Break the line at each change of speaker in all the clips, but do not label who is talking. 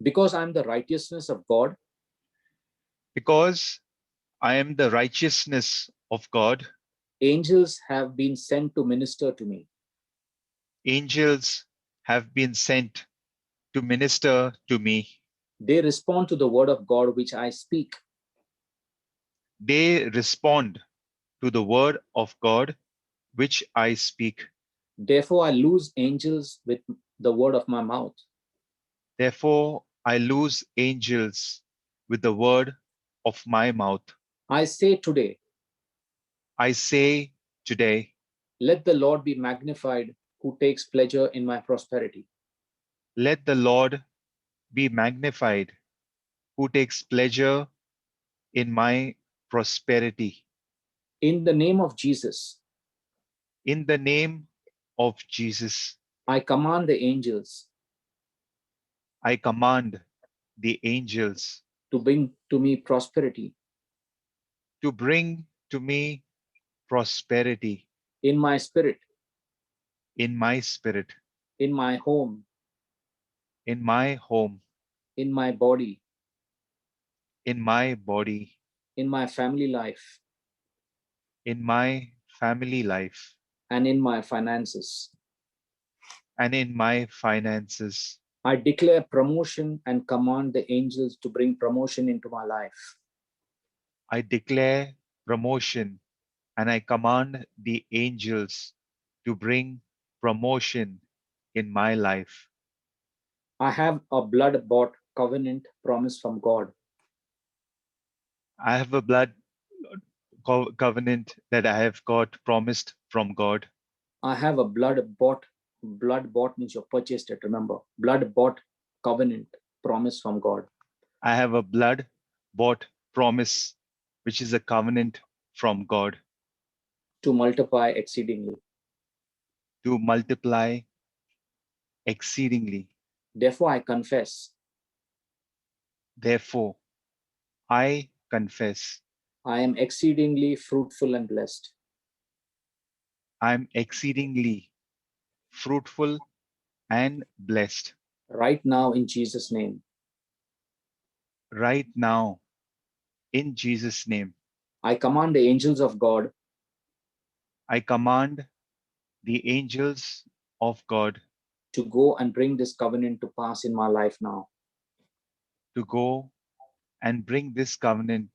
Because I am the righteousness of God,
Because I am the righteousness of God,
angels have been sent to minister to me.
angels have been sent to minister to me.
They respond to the word of God which I speak.
They respond to the word of God which I speak.
Therefore, I lose angels with the word of my mouth.
Therefore, I lose angels with the word of my mouth.
I say today,
I say today,
let the Lord be magnified who takes pleasure in my prosperity.
let the Lord be magnified who takes pleasure in my prosperity.
In the name of Jesus,
In the name of Jesus,
I command the angels
I command the angels
to bring to me prosperity
to bring to me prosperity
in my spirit,
in my spirit,
in my home,
in my home,
in my body,
in my body,
in my family life,
in my family life,
and in my finances.
and in my finances.
I declare promotion and command the angels to bring promotion into my life.
I declare promotion and I command the angels to bring promotion in my life.
I have a blood bought covenant promise from God.
I have a blood covenant that I have got promised from God.
I have a blood bought means you purchased it, remember. Blood bought covenant promise from God
I have a blood bought promise, which is a covenant from God
to multiply exceedingly.
to multiply exceedingly.
Therefore, I confess
Therefore, I confess
I am exceedingly fruitful and blessed.
I am exceedingly fruitful and blessed
Right now, in Jesus' name,
right now in Jesus' name.
I command the angels of God
I command the angels of God
to go and bring this covenant to pass in my life now.
to go and bring this covenant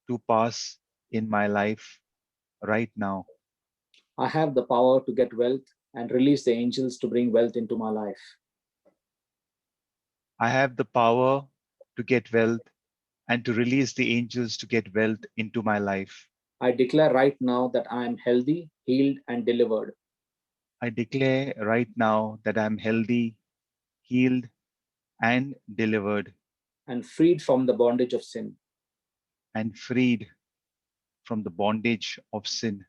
to pass in my life right now.
I have the power to get wealth and release the angels to bring wealth into my life.
I have the power to get wealth and to release the angels to get wealth into my life.
I declare right now that I am healthy, healed, and delivered.
I declare right now that I'm healthy, healed, and delivered
and freed from the bondage of sin.
and freed from the bondage of sin.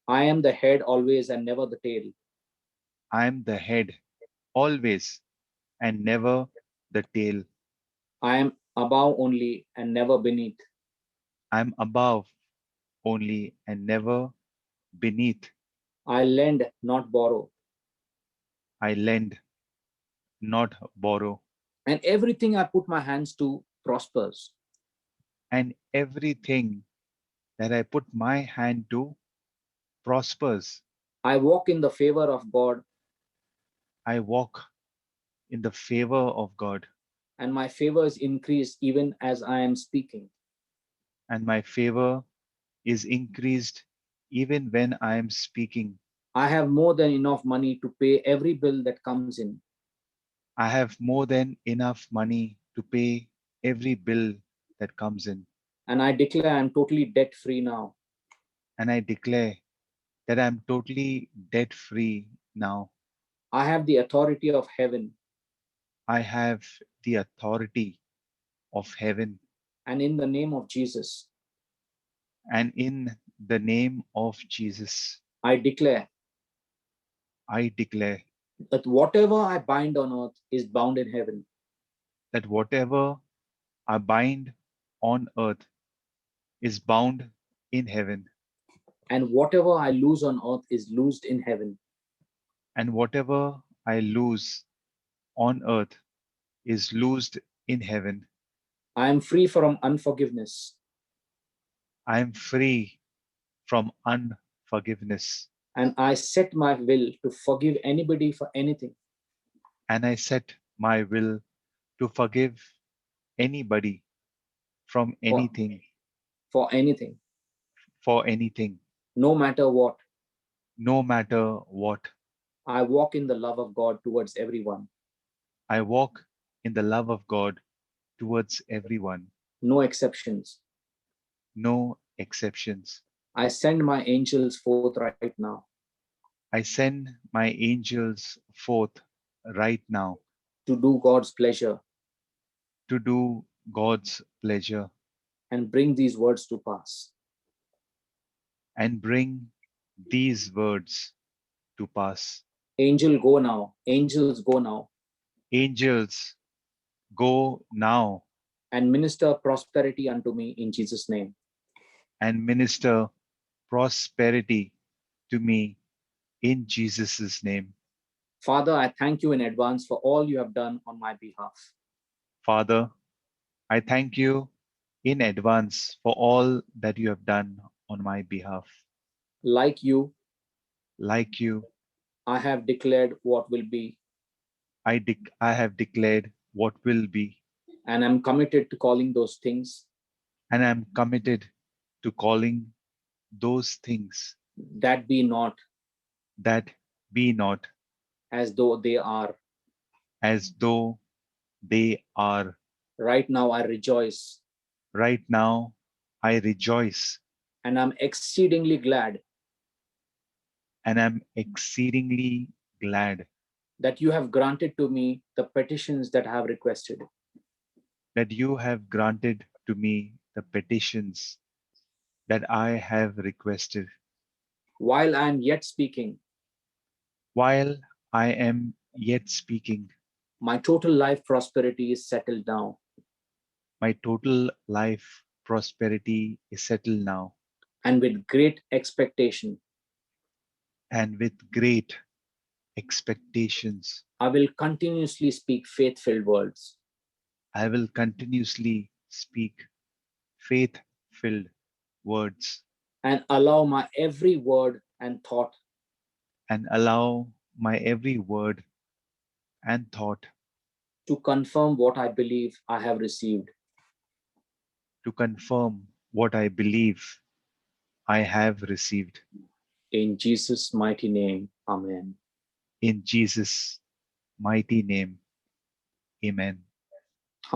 I am the head always and never the tail.
I am the head always and never the tail.
I am above only and never beneath.
I'm above only and never beneath.
I lend, not borrow.
I lend, not borrow.
And everything I put my hands to prospers.
And everything that I put my hand to prospers.
I walk in the favor of God,
I walk in the favor of God,
and my favor is increased even as I am speaking.
and my favor is increased even when I am speaking.
I have more than enough money to pay every bill that comes in.
I have more than enough money to pay every bill that comes in.
And I declare I'm totally debt free now.
And I declare that I'm totally debt free now.
I have the authority of heaven.
I have the authority of heaven.
And in the name of Jesus,
And in the name of Jesus,
I declare
I declare
that whatever I bind on earth is bound in heaven.
that whatever I bind on earth is bound in heaven,
And whatever I lose on earth is loosed in heaven.
and whatever I lose on earth is loosed in heaven.
I am free from unforgiveness,
I am free from unforgiveness,
and I set my will to forgive anybody for anything.
and I set my will to forgive anybody from
For,
anything,
for anything,
for anything,
no matter what.
no matter what.
I walk in the love of God towards everyone.
I walk in the love of God towards everyone,
No exceptions.
no exceptions.
I send my angels forth right now
I send my angels forth right now
to do God's pleasure
to do God's pleasure
and bring these words to pass.
and bring these words to pass.
Angel, go now. Angels, go now
Angels, go now
and minister prosperity unto me in Jesus' name.
and minister prosperity to me in Jesus' name.
Father, I thank you in advance for all you have done on my behalf.
Father, I thank you in advance for all that you have done on my behalf.
Like you,
Like you,
I have declared what will be,
I have declared what will be,
and I'm committed to calling those things
and I'm committed to calling those things
that be not
that be not
as though they are.
as though they are.
Right now, I rejoice,
Right now, I rejoice
and I'm exceedingly glad
and am exceedingly glad
that you have granted to me the petitions that I have requested.
that you have granted to me the petitions that I have requested.
While I am yet speaking,
While I am yet speaking,
my total life prosperity is settled now,
my total life prosperity is settled now,
and with great expectation,
and with great expectations,
I will continuously speak faith-filled words
I will continuously speak faith filled words
and allow my every word and thought
and allow my every word and thought
to confirm what I believe I have received.
to confirm what I believe I have received.
In Jesus' mighty name, amen.
In Jesus' mighty name, amen.